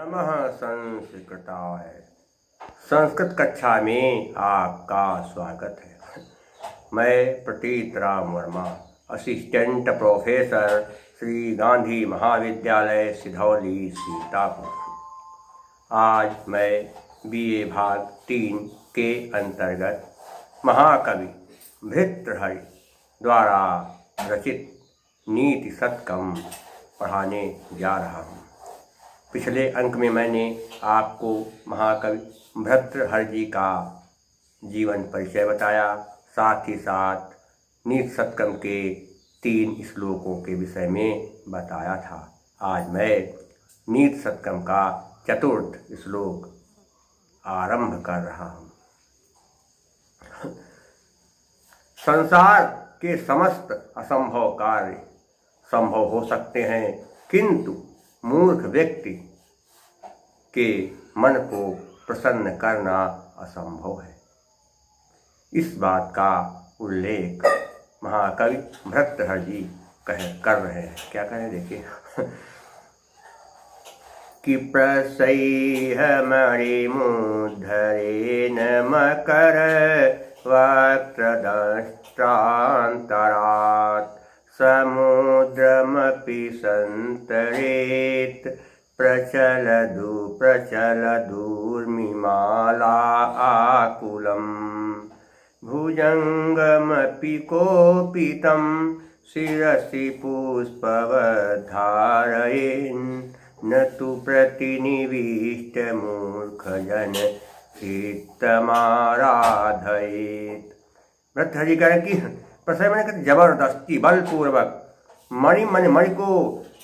नमः संस्कृताय। संस्कृत कक्षा में आपका स्वागत है। मैं प्रतीत राम वर्मा, असिस्टेंट प्रोफेसर, श्री गांधी महाविद्यालय सिधौली सीतापुर। आज मैं BA भाग 3 के अंतर्गत महाकवि भर्तृहरि द्वारा रचित नीति शतकम पढ़ाने जा रहा हूँ। पिछले अंक में मैंने आपको महाकवि भर्तृहरि जी का जीवन परिचय बताया, साथ ही साथ नीति शतकम के 3 श्लोकों के विषय में बताया था। आज मैं नीति शतकम का 4th श्लोक आरंभ कर रहा हूँ। संसार के समस्त असंभव कार्य संभव हो सकते हैं, किंतु मूर्ख व्यक्ति के मन को प्रसन्न करना असंभव है। इस बात का उल्लेख महाकवि भर्तृहरि जी कर रहे हैं। क्या कहें देखिए कि प्रसह्य मणिमुद्धरेण मकर वक्त्रदंष्ट्रान्तरात् समुद्रमपि सन्तरेत् प्रचलदूर्मिमाला आकुलम् भुजङ्गमपि कोपितं शिरसि पुष्पवद्धारयेन् न तु प्रतिनिविष्टमूर्खजन चित्तमाराधयेत्। भर्तृहरि कह रहे कि प्रसय मैंने कहते जबरदस्ती बलपूर्वक मणि को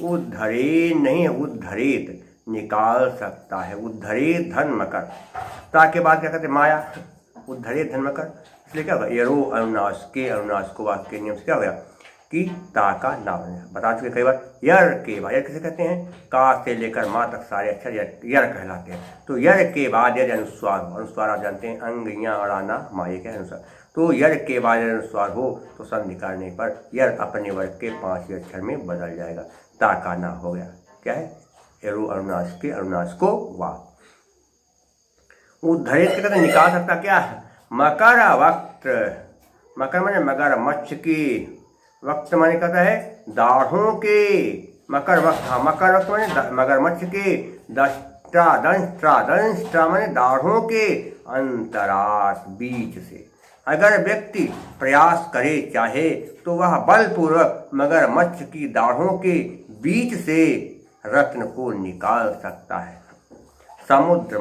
उद्धरे नहीं उद्धरेत निकाल सकता है। उद्धरेत धन मकर, ताके बाद क्या कहते माया, उद्धरेत धन मकर। इसलिए क्या होगा यरो अनुनाश को वाक्य के नियम से क्या हो गया कि ता का ना बता चुके कई बार। यर के बाद, यर किसे कहते हैं, का से लेकर माँ तक सारे अक्षर यर कहलाते हैं। तो यर के बाद यदि अनुस्वार आप जानते हैं अंग या अड़ाना माये के अनुसार, तो यर के बाद अनुस्वार हो तो संधि करने पर यर अपने वर्ग के 5 अक्षर में बदल जाएगा। ता का ना हो गया। क्या है यरो अनुनाश को वा। उद्धरित के कहते निकाल सकता क्या है। मकर वक्त, मकर माने मगर मच्छ की, वक्त माने कहता है दाढ़ों के, मकर वक्त, हाँ मकर वक्त माने मगरमच्छ के, दंष्ट्रा माने दाढ़ों के, अंतरात बीच से। अगर व्यक्ति प्रयास करे चाहे तो वह बलपूर्वक मगरमच्छ की दाढ़ों के बीच से रत्न को निकाल सकता है। समुद्र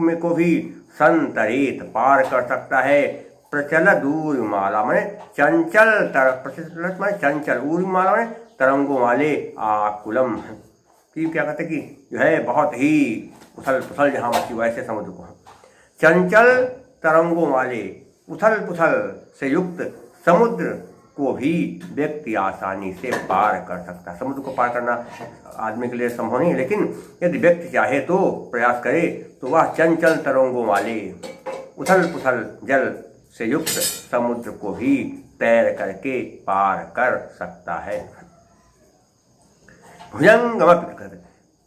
में को भी संतरेत पार कर सकता है। प्रचल दूर माला माने चंचल प्रचलित माने चंचल, ऊर्माला माने तरंगों वाले, आकुलम कि क्या कहते कि जो है बहुत ही उथल पुथल जहाँ मची वैसे समुद्र को, चंचल तरंगों वाले उथल पुथल से युक्त समुद्र को भी व्यक्ति आसानी से पार कर सकता है। समुद्र को पार करना आदमी के लिए संभव नहीं है, लेकिन यदि व्यक्ति चाहे तो प्रयास करे तो वह चंचल तरंगों वाले उथल पुथल जल से युक्त समुद्र को भी तैर करके पार कर सकता है। भुजंगमपि,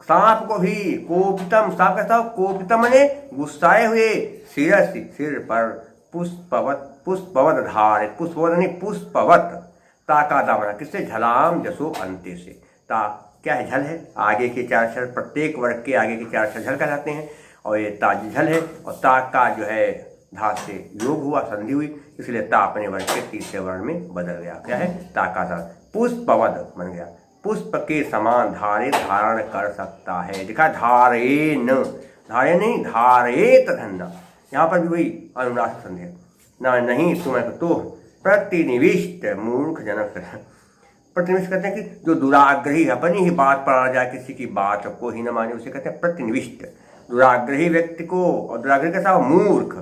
सांप को भी कोपितम, सांप कैसा हो, कोपितम माने गुस्साए हुए, सिर पर पुष्पवत धारित, पुष्पवत नहीं पुष्पवत, ताका दामना किससे झलाम जसो अंत्य से। ता क्या है, झल है, आगे के 4 अक्षर, प्रत्येक वर्ग के आगे के 4 अक्षर झल कहलाते हैं, और ये ताजी झल है, और ता का जो है धा से योग हुआ, संधि हुई, इसलिए ता अपने वर्ग के 3रे वर्ण में बदल गया। क्या है ताका धा, पुष्पवत बन गया, पुष्प के समान धारण कर सकता है। देखा धारेन, धारे नहीं धारेत धन्ना, यहाँ पर भी वही अनुनासिक संधि है ना, नहीं तुम्हें तो प्रतिनिविष्ट मूर्ख जनक। प्रतिनिविष्ट कहते हैं कि जो दुराग्रही अपनी ही बात पर आ जाए, किसी की बात को ही न माने, उसे कहते हैं प्रतिनिविष्ट। दुराग्रही व्यक्ति को, और दुराग्रही कैसा मूर्ख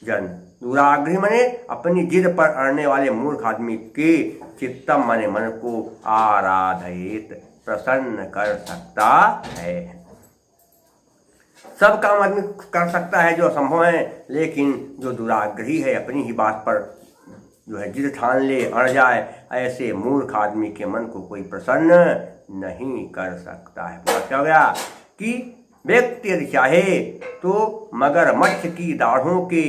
जन, दुराग्रही माने अपनी जिद पर अड़ने वाले मूर्ख आदमी के, चित्तम माने मन को, आराधयेत प्रसन्न कर सकता है। सब काम आदमी कर सकता है जो असंभव है, लेकिन जो दुराग्रही है, अपनी ही बात पर जो है जिद ठान ले, अड़ जाए, ऐसे मूर्ख आदमी के मन को कोई प्रसन्न नहीं कर सकता है। पूरा क्या हो गया कि व्यक्ति यदि चाहे तो मगरमच्छ की दाढ़ों के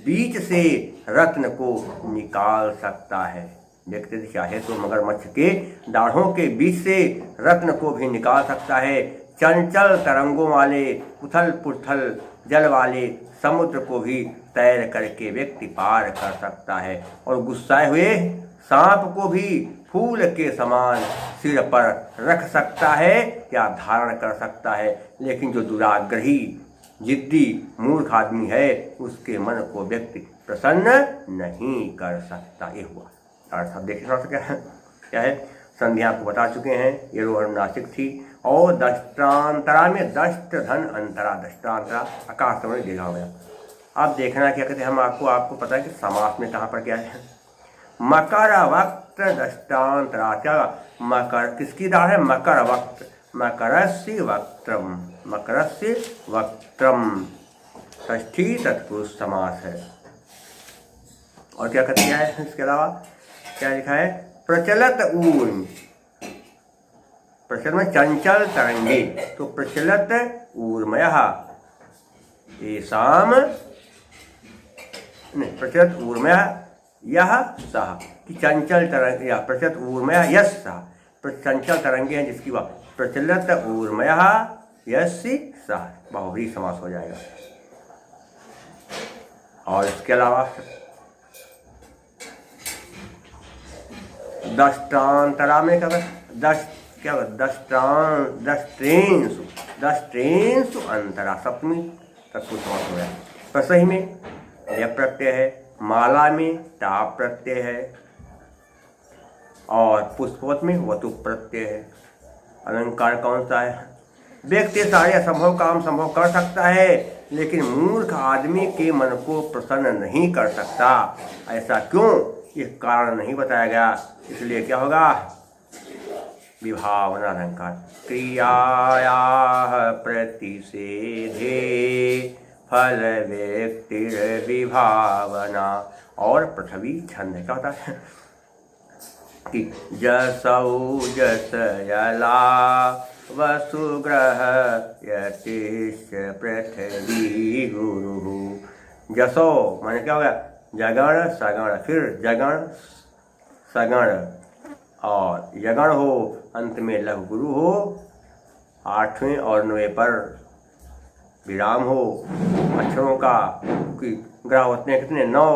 बीच से रत्न को निकाल सकता है। व्यक्ति यदि चाहे तो मगरमच्छ के दाढ़ों के बीच से रत्न को भी निकाल सकता है। चंचल तरंगों वाले उथल पुथल जल वाले समुद्र को भी तैर करके व्यक्ति पार कर सकता है। और गुस्साए हुए सांप को भी फूल के समान सिर पर रख सकता है या धारण कर सकता है। लेकिन जो दुराग्रही जिद्दी मूर्ख आदमी है उसके मन को व्यक्ति प्रसन्न नहीं कर सकता। ये हुआ अर्थ। अब देखिए क्या है, संध्या को बता चुके हैं, ये रोहनासिक थी। और दष्ट्रांतरा में दष्ट धन अंतरा, दष्ट्रांतरा आकाश समझ देखा हो गया। अब देखना क्या कहते हैं हम आपको पता है कि समास में कहाँ पर क्या है। मकर वक्त दष्टांतरा, क्या मकर किसकी दाढ़ है? मकर वक्त, मकरस्य वक्त्रम, मकरस्य वक्त्रम षष्ठी तत्पुरुष समास है। और क्या कहते हैं इसके अलावा क्या लिखा है? प्रचलत ऊर्म, प्रचल में चंचल तरंगे, तो प्रचलत ऊर्मयः येषाम नहीं, प्रचलत ऊर्मयः यह सह कि चंचल तरंग या प्रचलत ऊर्मयः यस सह, चंचल तरंगे हैं जिसकी वह प्रचलत ऊर्मयः यस्य सह बहुव्रीहि समास हो जाएगा। और इसके अलावा दष्ट्रांतरा में क्या दष्ट्रेंसु अंतरा, सप्तमी तत्पुरुष समास हो गया। प्रसही में यह प्रत्यय है, माला में टाप प्रत्यय है और पुष्पवत में वतु प्रत्यय है। अलंकार कौन सा है? व्यक्ति सारे असंभव काम संभव कर सकता है लेकिन मूर्ख आदमी के मन को प्रसन्न नहीं कर सकता। ऐसा क्यों? ये कारण नहीं बताया गया, इसलिए क्या होगा? विभावना अलंकार। क्रियाया प्रतिषेधे फल व्यक्तिर विभावना। और पृथ्वी छंद क्या होता है कि जसौ जस यला वसुग्रह यतिश्च पृथ्वी गुरु। जसो माने क्या हो गया? जगण सगण, फिर जगण सगण और यगण हो, अंत में लघु गुरु हो, 8वें और 9वें पर विराम हो। अक्षरों का ग्रह होते हैं कितने? 9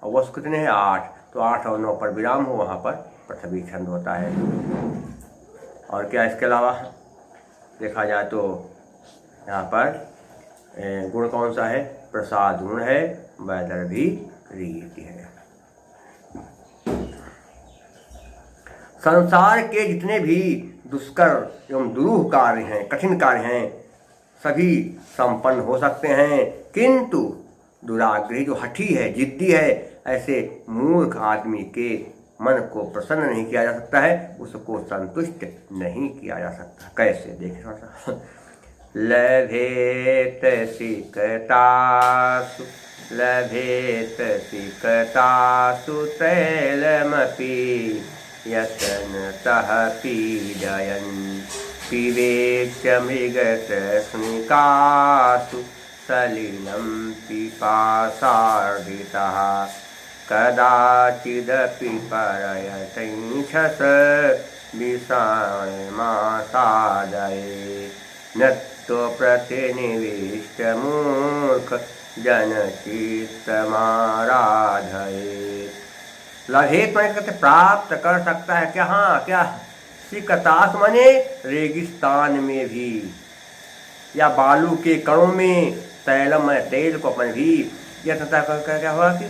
और वस्तु कितने हैं? 8, तो 8 और 9 पर विराम हो, वहाँ पर पृथ्वी छंद होता है। और क्या इसके अलावा देखा जाए तो यहाँ पर गुण कौन सा है? प्रसाद गुण है, वैदर्भी रीति है। संसार के जितने भी दुष्कर एवं दुरूह कार्य हैं, कठिन कार्य हैं, सभी संपन्न हो सकते हैं, किंतु दुराग्रही जो हठी है, जिद्दी है, ऐसे मूर्ख आदमी के मन को प्रसन्न नहीं किया जा सकता है, उसको संतुष्ट नहीं किया जा सकता। कैसे? देखिए थोड़ा सा। लभेत सिकतासु, लभेत सिकतासु तैलमपि यतनतः पीडयन्, पिबेच्च मृगतस्निकासु सलिलं पिपासार्दितः, कदाचिदपि परयतैक्षस विषाणमासादये, नत्तो प्रतिनिविष्टमूर्ख जनचित्तमाराधये। लभेत माने कहते प्राप्त कर सकता है क्या? हाँ, क्या? सिकतास माने रेगिस्तान में भी, या बालू के कणों में, तैलम तेल को अपन भी यह तथा क्या हुआ कि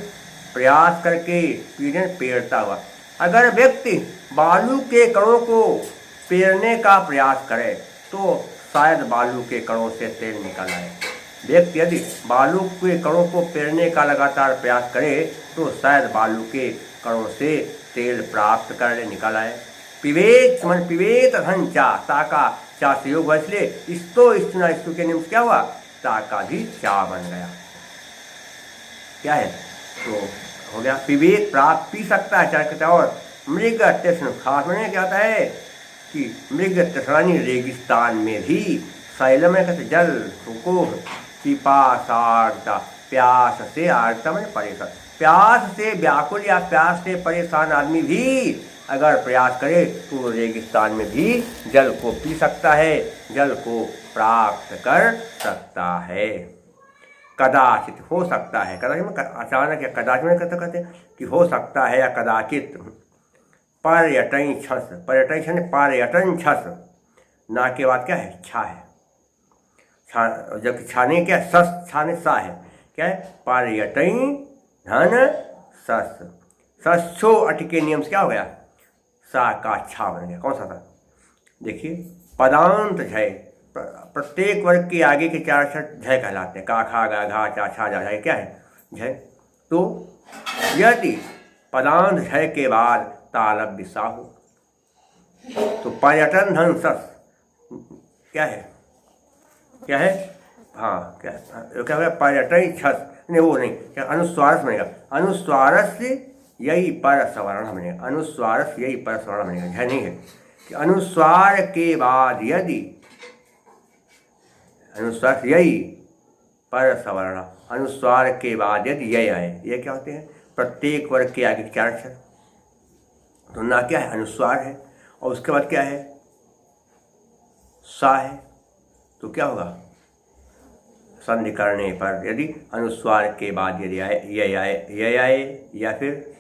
प्रयास करके पीड़न पेरता हुआ। अगर व्यक्ति बालू के कणों को पेरने का प्रयास करे तो शायद बालू के कणों से तेल निकल आए। व्यक्ति यदि बालू के कणों को पेरने का लगातार प्रयास करे तो शायद बालू के कणों से तेल प्राप्त कर निकल आए। पिबेत मन पिबेत धन चा, ताका चा से योग हुआ, इसलिए इस्तो इस्तुना इस्तु के निम्न क्या हुआ? ताका भी चा बन गया। क्या है? तो हो गया पिबेत, प्राप्त पी सकता है, चाहे कहते। और मृग तृष्ण, खास मैंने क्या होता है कि मृग तृष्णानी रेगिस्तान में भी शैलम में कहते जल, रुको, पिपासार्ता, प्यास से, आर्ता मैंने परेशान, प्यास से व्याकुल या प्यास से परेशान आदमी भी अगर प्रयास करे तो रेगिस्तान में भी जल को पी सकता है, जल को प्राप्त कर सकता है। कदाचित, हो सकता है, कदाचित अचानक या कदाचित में कहते कि हो सकता है या कदाचित। पर्यटन छस, पर्यटन छस, पर्यटन छस, ना के बाद क्या है, छा है, छा, जब छाने क्या सस, छाने सा है, क्या है, पर्यटन धन सस, सच्छो अट के नियम से क्या हो गया, सा का छा बन गया। कौन सा था, देखिए, पदांत झय, प्रत्येक वर्ग के आगे के 4 अक्षर झय कहलाते हैं, का, खा, गा, घा, चा, छा, जा, झय क्या है, झय। तो यदि पदांत झय के बाद तालव्य सा हो तो पर्यटन धन सस क्या है, क्या है, हाँ क्या है, क्या होगा, पर्यटन छस, नहीं वो नहीं, क्या अनुस्वारस बनेगा, अनुस्वारस यही पर सवर्ण बनेगा, अनुस्वारस यही पर सवर्ण बनेगा, झय नहीं है। कि अनुस्वार के बाद यदि, अनुस्वार यही पर सवर्ण, अनुस्वार के बाद यदि यह आए, ये क्या होते हैं, प्रत्येक वर्ग के आगे 4 अक्षर, तो ना क्या है, अनुस्वार है, और उसके बाद क्या है, सा है, तो क्या होगा, संधि करने पर यदि अनुस्वार के बाद यदि आए, यह आए या फिर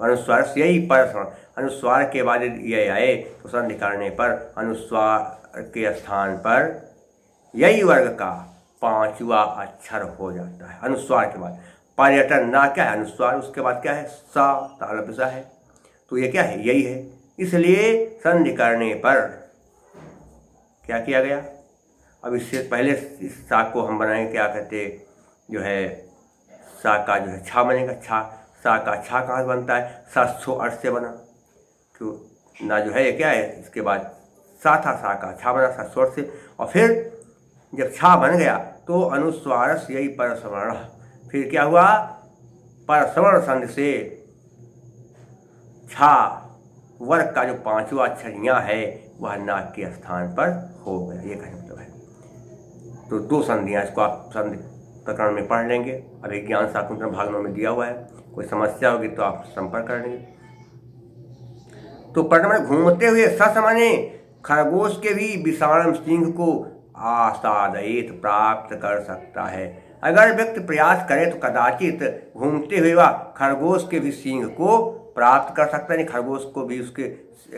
अनुस्वार से यही पर, अनुस्वार के बाद यदि यह आए तो संधि करने पर अनुस्वार के स्थान पर यही वर्ग का 5वां अक्षर हो जाता है। अनुस्वार के बाद पर्यटन, ना क्या है, अनुस्वार, उसके बाद क्या है, सा, तालव्य सा है, तो ये क्या है, यही है। इसलिए संधि करने पर क्या किया गया, अब इससे पहले इस सा को हम बनाएंगे, क्या कहते, जो है सा का जो है छा बनेगा, छा, सा का छा कहाँ से बनता है, सच्छो अर्थ से बना, तो ना जो है क्या है, इसके बाद सा था, सा का छा बना, सच्छो अर्थ से, और फिर जब छा बन गया तो अनुस्वारस यही परसवर्ण, फिर क्या हुआ, परसवर्ण संधि से छा वर्ग का जो 5वां अक्षर यहाँ है वह नाक के स्थान पर हो गया, ये कहने मतलब है। तो 2 संधियाँ, इसको आप संधि प्रकरण में पढ़ लेंगे, अभी ज्ञान शाकुंतलम भाग 9 में दिया हुआ है, कोई समस्या होगी तो आप संपर्क कर लेंगे। तो पढ़ने में घूमते हुए सस माने खरगोश के भी विषाणम सिंह को आसादित प्राप्त कर सकता है। अगर व्यक्ति प्रयास करे तो कदाचित घूमते हुए वह खरगोश के भी सिंह को प्राप्त कर सकता है। नहीं, खरगोश को भी उसके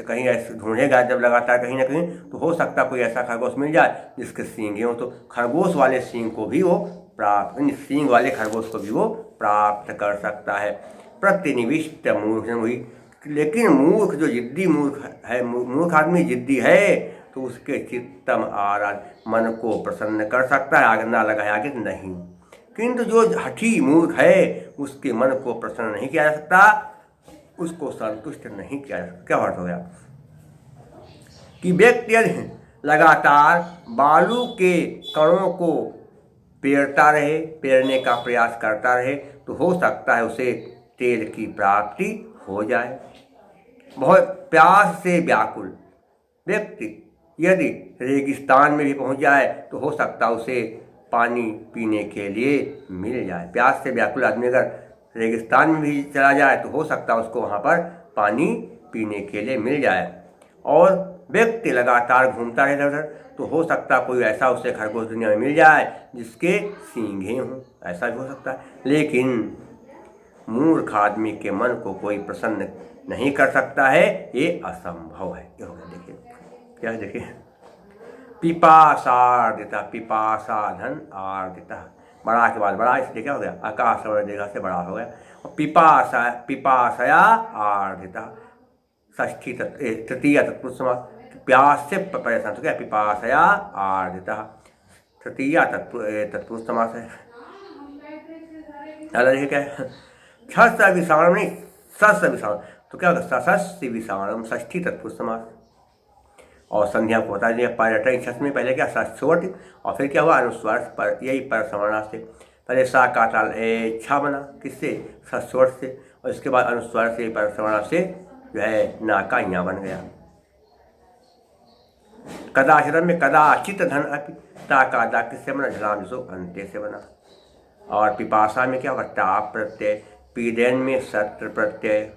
कहीं ऐसे ढूंढेगा जब लगातार कहीं ना कहीं, तो हो सकता कोई ऐसा खरगोश मिल जाए जिसके सींग हो, तो खरगोश वाले सींग को भी वो प्राप्त, सींग वाले खरगोश को भी वो प्राप्त कर सकता है। प्रतिनिविष्ट मूर्ख हुई, लेकिन मूर्ख जो जिद्दी मूर्ख है, मूर्ख आदमी जिद्दी है, तो उसके चित्तम आराध, मन को प्रसन्न कर सकता है, आगे ना लगाए आगे नहीं। किंतु जो हठी मूर्ख है उसके मन को प्रसन्न नहीं किया जा सकता, उसको संतुष्ट नहीं किया जा सकता। क्या अर्थ हो गया कि व्यक्ति यदि लगातार बालू के कणों को पेरता रहे, पेरने का प्रयास करता रहे, तो हो सकता है उसे तेल की प्राप्ति हो जाए। बहुत प्यास से व्याकुल व्यक्ति यदि रेगिस्तान में भी पहुंच जाए तो हो सकता उसे पानी पीने के लिए मिल जाए। प्यास से व्याकुल आदमी अगर रेगिस्तान में भी चला जाए तो हो सकता उसको वहाँ पर पानी पीने के लिए मिल जाए। और व्यक्ति लगातार घूमता रहे इधर, तो हो सकता कोई ऐसा उसे खरगोश दुनिया में मिल जाए जिसके सींगे हों, ऐसा भी हो सकता है। लेकिन मूर्ख आदमी के मन को कोई प्रसन्न नहीं कर सकता है, ये असंभव है। ये हो गया, देखिए क्या है, देखिए पिपासार्दिता, पिपासा धन आर्दिता, बड़ा के बाद बड़ा, इसलिए क्या हो गया, आकाश और जगह से बड़ा हो गया। और पिपासा, पिपासया आर्दिता, षष्ठी तृतीय तत्पुरुष समास, प्यास से परेशान, तो क्या पिपासया आर्दिता, तृतीय तत्पुरुष समास है। देखिए क्या है, छस विषाणम नहीं, सस विषाणु, तो क्या होगा, सशस्ति विषाणम, षष्ठी तत्पुरुष समास। और संध्या को बता दिया, पर्यटन छस में पहले क्या सच्छोट, और फिर क्या हुआ अनुस्वार पर, यही पर सवर्णा से, पहले सा का ताल छा बना, किससे, सच्छोट से, और इसके बाद अनुस्वार से पर सवर्णा से जो है ना का यहाँ बन गया। कदाचित में कदाचित धन अपि, ताकादा किससे बना, झलाम जो अंत्य से बना। और पिपासा में क्या होगा, टाप प्रत्यय। पीदेन में सत्र प्रत्यय।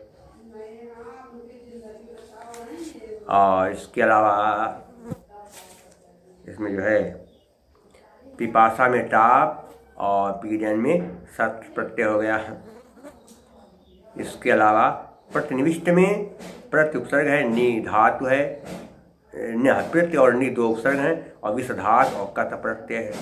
और इसके अलावा इसमें जो है पिपासा में टाप और पीदेन में सत्र प्रत्यय हो गया। इसके अलावा प्रतिनिविष्ट में प्रति उपसर्ग है, नि धातु है, प्रत्यय और नि दो उपसर्ग हैं, और विषधात और कत प्रत्यय है।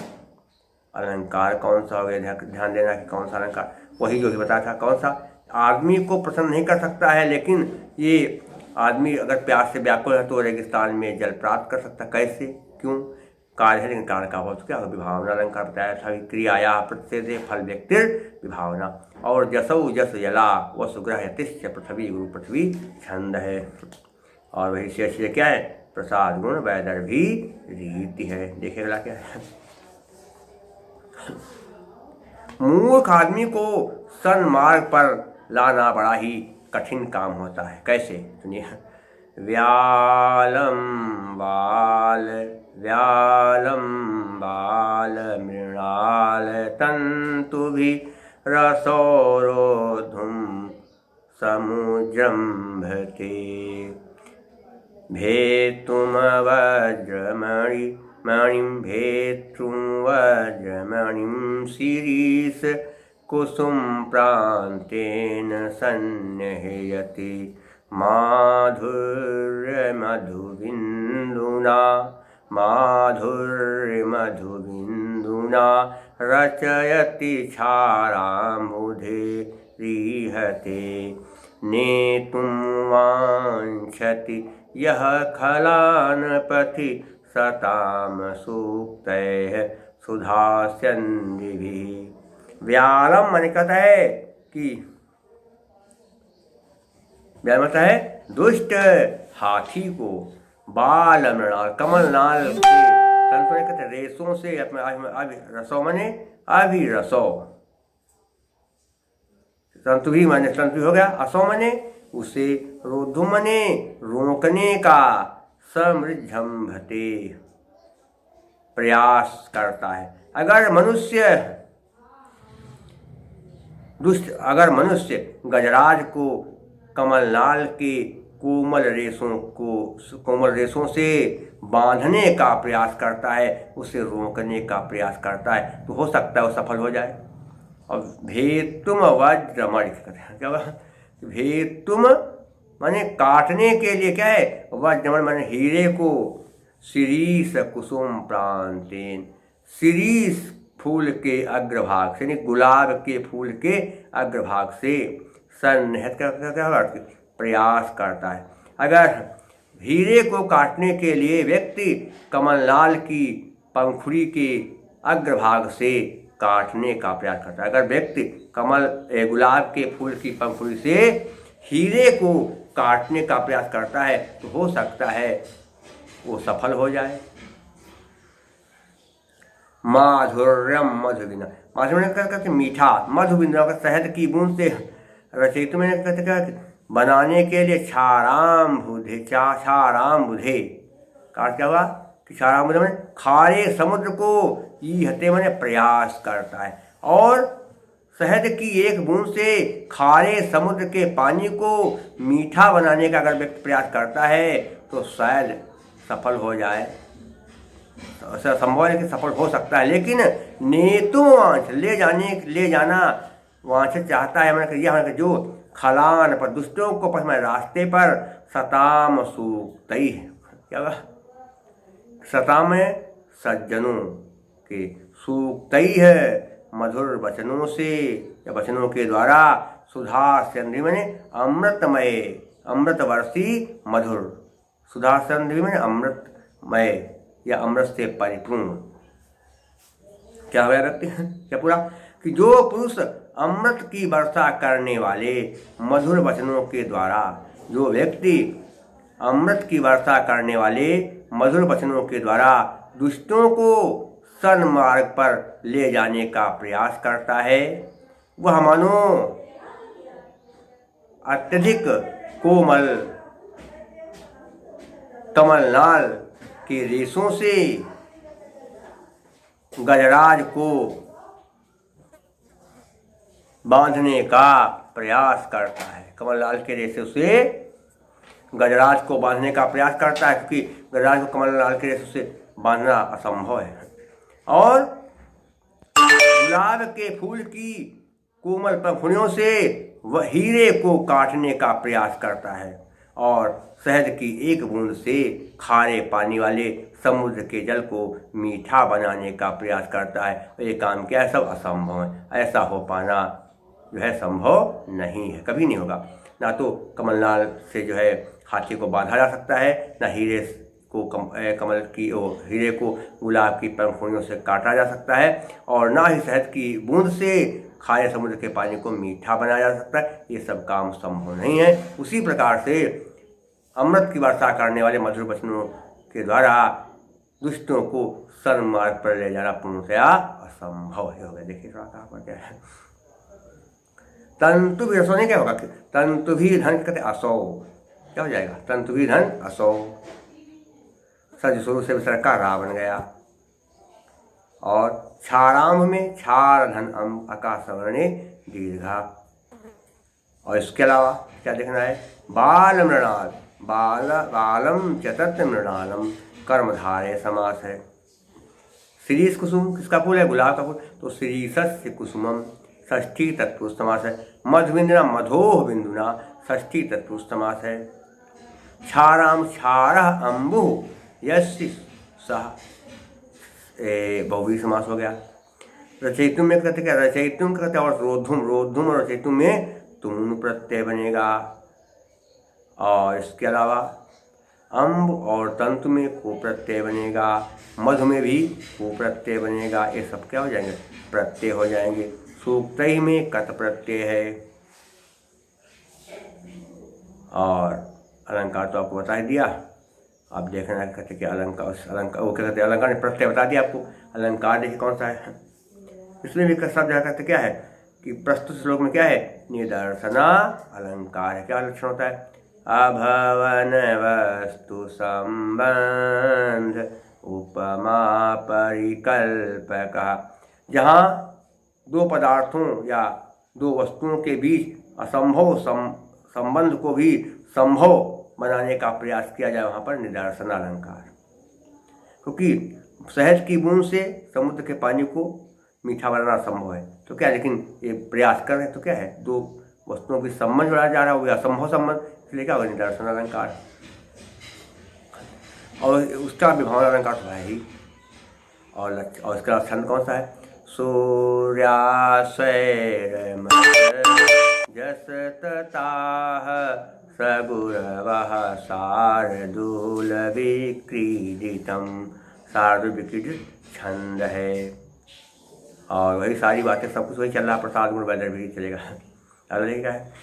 अलंकार कौन सा हो गया, ध्यान देना कि कौन सा अलंकार, वही जो भी बताया था। कौन सा, आदमी को प्रसन्न नहीं कर सकता है, लेकिन ये आदमी अगर प्यास से व्याकुल है तो रेगिस्तान में जल प्राप्त कर सकता। कैसे, क्यों, कार्य है लेकिन कारण का अभाव, तो क्या होगा, विभावना अलंकार बताया था। क्रियाया प्रत्यय फल व्यक्तिर विभावना। और जसौ जस जला व सुग्रहतिश्च पृथ्वी, गुरु पृथ्वी छंद है। और वही शेष क्या है, प्रसाद गुण वैदर्भी रीति है। देखेगा क्या है। मूर्ख आदमी को सन्मार्ग पर लाना बड़ा ही कठिन काम होता है। कैसे, सुनिए। व्यालम बाल मृणाल तंतु भी रसोरोधुम समुजृंभते भेतुम वज्रमणिं भेतुम वज्रमणिं शिरीष कुसुम प्रांतेन सन्निहयति माधुर्यमधुबिन्दुना रचयति क्षाराम्बुधे रीहते नेतुं वाञ्छति यः खलानपथि सताम सूक्तैः सुधास्यन्दिभिः। व्यालम माने कहता है कि व्यालम है दुष्ट हाथी को, बाल मृणाल कमलनाल के तंतु कहते रेसों से रसो मने अभिरसो, तंतु भी माने तंतु हो गया, असो मने उसे, रोधु मने रोकने का, समृद्धंभते प्रयास करता है। अगर मनुष्य गजराज को कमलनाल के कोमल रेशों से बांधने का प्रयास करता है, उसे रोकने का प्रयास करता है, तो हो सकता है वो सफल हो जाए। और भेतुम वज्रमणि क्या हुआ, भेतुम माने काटने के लिए क्या है, वज्रमणि माने हीरे को, शिरीष कुसुम प्रांतेन, शिरीष फूल के अग्रभाग से, गुलाब के फूल के अग्रभाग से, सन्निहित क्या प्रयास करता है। अगर हीरे को काटने के लिए व्यक्ति कमलनाल की पंखुड़ी के अग्रभाग से काटने का प्रयास करता है, अगर व्यक्ति गुलाब के फूल की पंखुड़ी से हीरे को काटने का प्रयास करता है, तो हो सकता है वो सफल हो जाए। माधुर्यम मधुबिंद, माधुर्य कहते मीठा, मधुबिंद का शहद की बूंद से रचयित में कहते क्या बनाने के लिए, क्षाराम बुधे का क्या हुआ कि क्षाराम बुधे मैंने खारे समुद्र को ईहते मैंने प्रयास करता है। और शहद की एक बूंद से खारे समुद्र के पानी को मीठा बनाने का अगर व्यक्ति प्रयास करता है तो शायद सफल हो जाए। ऐसा संभव है कि सफल हो सकता है, लेकिन नेतु वांछ ले जाना वांछ चाहता है, मैंने जो खलान पर दुष्टों को पथ में रास्ते पर सताम सूक्तई, क्या हुआ, सताम है सज्जनों के, सूक्तई है मधुर वचनों से या वचनों के द्वारा, सुधा संधि मैंने अमृतमय, अमृतवर्षी मधुर, सुधा संधि मैंने अमृतमय या अमृत से परिपूर्ण। क्या हुआ व्यक्ति क्या पूरा कि जो पुरुष अमृत की वर्षा करने वाले मधुर वचनों के द्वारा, जो व्यक्ति अमृत की वर्षा करने वाले मधुर वचनों के द्वारा दुष्टों को सन्मार्ग पर ले जाने का प्रयास करता है, वह मानो अत्यधिक कोमल कमलनाल के रेशों से गजराज को बांधने का प्रयास करता है। कमललाल के रेशों से गजराज को बांधने का प्रयास करता है, क्योंकि गजराज को कमललाल के रेशों से बांधना असंभव है। और गुलाब के फूल की कोमल पंखुड़ियों से वह हीरे को काटने का प्रयास करता है और शहद की एक बूंद से खारे पानी वाले समुद्र के जल को मीठा बनाने का प्रयास करता है। ये काम क्या है? सब असंभव है। ऐसा हो पाना जो है संभव नहीं है, कभी नहीं होगा। ना तो कमलनाल से जो है हाथी को बांधा जा सकता है, ना हीरे को हीरे को गुलाब की पंखुड़ियों से काटा जा सकता है, और ना ही शहद की बूंद से खारे समुद्र के पानी को मीठा बनाया जा सकता है। ये सब काम संभव नहीं है। उसी प्रकार से अमृत की वर्षा करने वाले मधुर वचनों के द्वारा दुष्टों को सन्मार्ग पर ले जाना पूर्णतया असंभव ही होगा। देखिए थोड़ा कहाँ पर क्या है। तंतु भी रसो नहीं क्या होगा? तंतु भी धन कहते असौ, क्या हो जाएगा? तंतु भी धन असौ। सज शुरू से विसर्ग का रा बन गया। और क्षारांभ में क्षार धन अम्ब आकाश वर्णे दीर्घा। और इसके अलावा क्या देखना है? बाल मृणाल, बालम चतत मृणालम कर्मधारय समास है। शिरीष कुसुम किसका फूल है? गुलाब का फूल, तो शिरीषस्य कुसुमम षष्ठी तत्पुरुष समास है। मधुबिंदुना मधोह बिंदुना षष्ठी तत्पुरुष समास है। क्षाराम क्षारः अम्बु यस्य सह बहुव्रीहि समास हो गया। रचयितुम में कहते क्या? रचयितुम कहते और रोद्धुम और रचयितुम में तुम प्रत्यय बनेगा। और इसके अलावा अम्ब और तंतु में को प्रत्यय बनेगा, मधु में भी को प्रत्यय बनेगा। ये सब क्या हो जाएंगे? प्रत्यय हो जाएंगे। सूक्तहि में कत प्रत्यय है। और अलंकार तो आपको बता ही दिया। आप देखना कहते क्या अलंकार वो क्या कहते हैं? अलंकार ने प्रत्यय बता दिया आपको। अलंकार देखिए कौन सा है? इसमें भी शब्द कहते क्या है कि प्रस्तुत श्लोक में क्या है? निदर्शना अलंकार है। क्या लक्षण होता है? अभवन वस्तु संबंध उपमा परिकल्पक। जहाँ दो पदार्थों या दो वस्तुओं के बीच असंभव संबंध को भी संभव बनाने का प्रयास किया जाए, वहाँ पर निदर्शन अलंकार। क्योंकि शहद की बूंद से समुद्र के पानी को मीठा बनाना संभव है, तो क्या, लेकिन ये प्रयास कर रहे हैं तो क्या है? दो वस्तुओं की संबंध जोड़ा जा रहा है, वो भी असंभव संबंध, इसलिए क्या होगा? निदर्शन अलंकार। और उसका विभावन अलंकार तो है ही। और इसका छंद कौन सा है? सूर्यासैर जस तताह सगुरवः शार्दूल विक्रीडितम। शार्दूल विक्रीडित छंद है। और वही सारी बातें सब कुछ वही चल रहा। प्रसाद गुण वेदर भी चलेगा। अगले क्या है?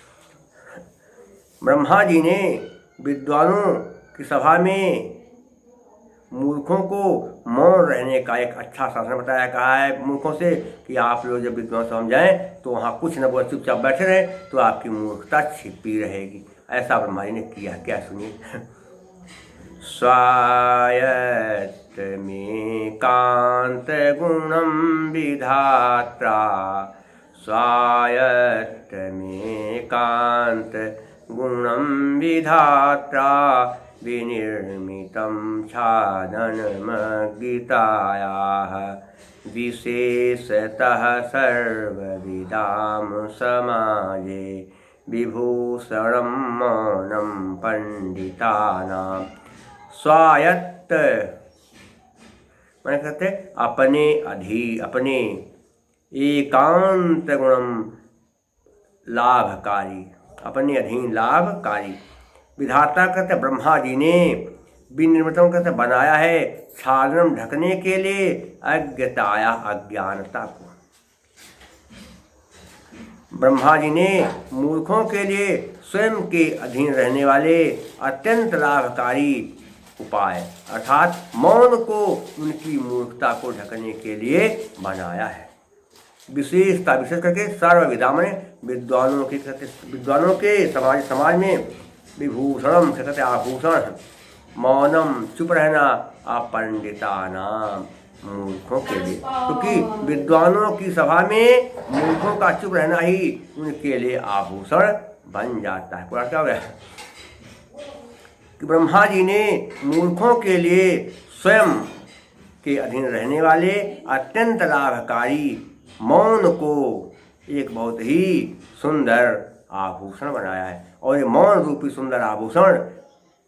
ब्रह्मा जी ने विद्वानों की सभा में मूर्खों को मौन रहने का एक अच्छा शासन बताया। कहा है मूर्खों से कि आप लोग जब विद्वान सभा में जाएं तो वहाँ कुछ न बोले, चुपचाप बैठे रहे, तो आपकी मूर्खता छिपी रहेगी। ऐसा ब्रह्मा जी ने किया। क्या सुनिए? स्वायत्त में कांत गुणम विधात्रा, स्वायत्त में कांत गुणम विधात्रा, विनिर्मितं छादनमग्गितायाः विशेषतः सर्वविदां समाजे विभूषणं मौनं पंडितानां। स्वायत्त मैंने कहते अपने एकांत गुणम लाभकारी, अपने अधीन लाभकारी। विधाता कहते ब्रह्मा जी ने, विनिर्मितम कहते बनाया है, छादनम ढकने के लिए, अज्ञताया अज्ञानता को। ब्रह्मा जी ने मूर्खों के लिए स्वयं के अधीन रहने वाले अत्यंत लाभकारी उपाय अर्थात मौन को उनकी मूर्खता को ढकने के लिए बनाया है। विशेष करके सर्वविदा में विद्वानों के समाज में विभूषणम से कहते आभूषण, मौनम चुप रहना अपंडितानाम मूर्खों के लिए, क्योंकि विद्वानों की सभा में मूर्खों का चुप रहना ही उनके लिए आभूषण बन जाता है। पूरा क्या हो गया कि ब्रह्मा जी ने मूर्खों के लिए स्वयं के अधीन रहने वाले अत्यंत लाभकारी मौन को एक बहुत ही सुंदर आभूषण बनाया है। और ये मौन रूपी सुंदर आभूषण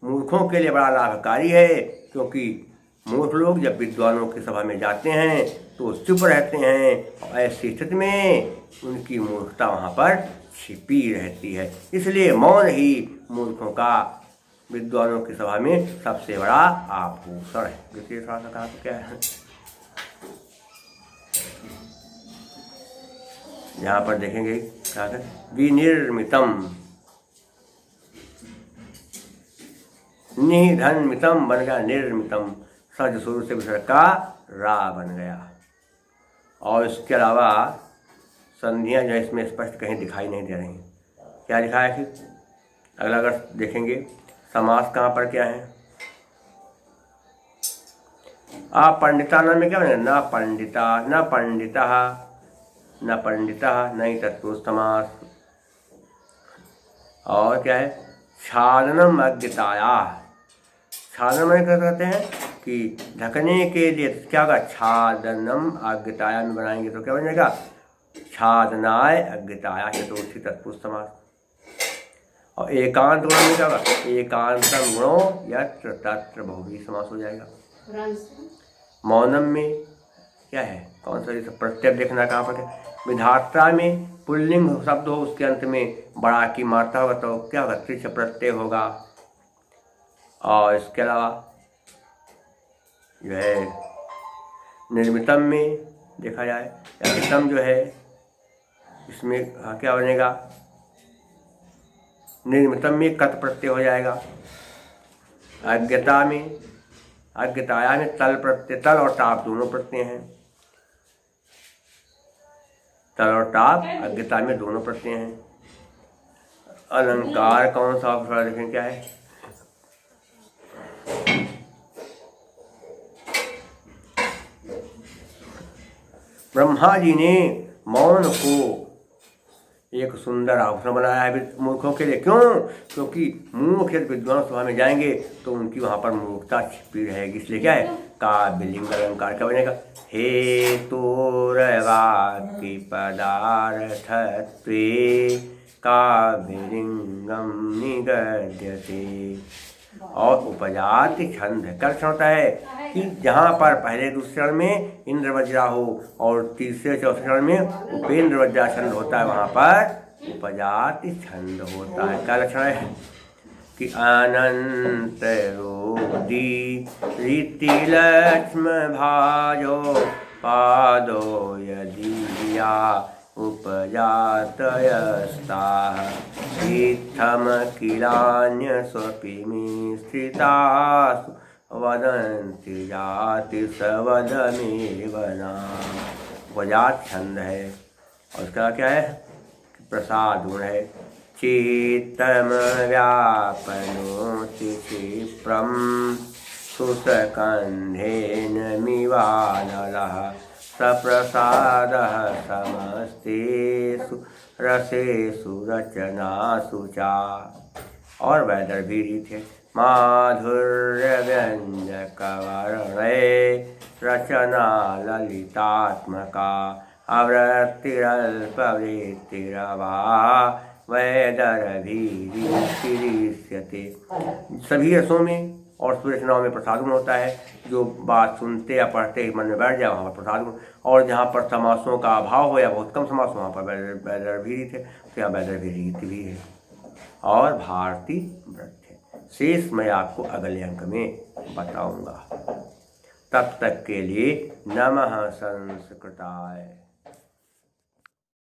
मूर्खों के लिए बड़ा लाभकारी है, क्योंकि मूर्ख लोग जब विद्वानों की सभा में जाते हैं तो चुप रहते हैं और ऐसी स्थिति में उनकी मूर्खता वहाँ पर छिपी रहती है। इसलिए मौन ही मूर्खों का विद्वानों की सभा में सबसे बड़ा आभूषण है। देखिए थोड़ा सा कहा तो क्या है, यहाँ पर देखेंगे क्या है, विनिर्मितम निधनमितम बन गया निर्मितम, सज शुरू से विसर्ग का रा बन गया। और इसके अलावा संधियाँ जो है इसमें स्पष्ट कहीं दिखाई नहीं दे रही। क्या लिखा है फिर अगला अगर देखेंगे समास कहाँ पर क्या है, अपंडितानाम में क्या बनेगा, न पंडिता न पंडिता न पंडिता नहीं तत्पुरुष समास। और क्या है, छादनम अज्ञताया, छादन में क्या कहते हैं कि ढकने के लिए क्या होगा, छादनम अज्ञताया में बनाएंगे तो क्या बनेगा, छादनाय अज्ञताया चतुर्थी तत्पुरुष समास। और एकांत गुण में क्या होगा, एकांतम गुणों यत्र तत्र बहुव्रीहि समास हो जाएगा। मौनम में क्या है, कौन सा प्रत्यय देखना कहाँ पर है, विधात्रा में पुल्लिंग शब्द हो उसके अंत में बड़ा की मात्रा होगा तो क्या होगा, त्रिच प्रत्यय होगा। और इसके अलावा जो है निर्मितम में देखा जाए, निर्मितम जो है इसमें क्या बनेगा, निर्मितम में कत प्रत्यय हो जाएगा। अज्ञता में अज्ञताया में तल प्रत्यय, तल और टाप दोनों प्रत्यय हैं, तल और टाप अज्ञता में दोनों प्रत्यय हैं। अलंकार कौन सा थोड़ा देखें क्या है, ब्रह्मा जी ने मौन को एक सुंदर आभूषण बनाया है मूर्खों के लिए। क्यों, क्योंकि मूर्ख यदि विद्वान सभा में जाएंगे तो उनकी वहाँ पर मूर्खता छिपी रहेगी। इसलिए क्या है, काव्यलिंग अलंकार क्या बनेगा, हे तोरवाक्य पदार्थत्वे काव्यलिंगम निगद्यते। और उपजाति छंद क्या होता है कि जहाँ पर पहले दूसरे चरण में इंद्र वज्रा हो और तीसरे चौथे चरण में उपेंद्र वज्रा छंद होता है, वहाँ पर उपजाति छंद होता है। क्या लक्षण है कि अनंत रोदी रीति लक्ष्म भाजो पादो यदिया उपजातयस्ताः इत्थम किलान्य स्वपिमी स्थितासु वदन्ति जाति सवदमेव नाम। उपजात छंद है और उसका क्या है, प्रसाद गुण है। चेतम व्यापनोति क्षिप्रम सुसकंधेन मिवानलः सप्रसादः समस्तेषु रसेषु रचनासु च। और वैदर्भी थे माधुर्य व्यंजक वर्णे रचना ललितात्मका आवृत्तिरल्पवृत्तिरवा वैदर्भीरिष्यते। सभी रसों में और सूर्य रचनाओं में प्रसाद गुण होता है। जो बात सुनते या पढ़ते ही मन में बैठ जाए वहाँ पर प्रसाद गुण, और जहाँ पर समासों का अभाव हो या बहुत कम समास वहाँ पर वैदर्भी थे, तो यहाँ वैदर्भी भी है और भारती व्रत है। शेष मैं आपको अगले अंक में बताऊंगा। तब तक के लिए नमः संस्कृताय।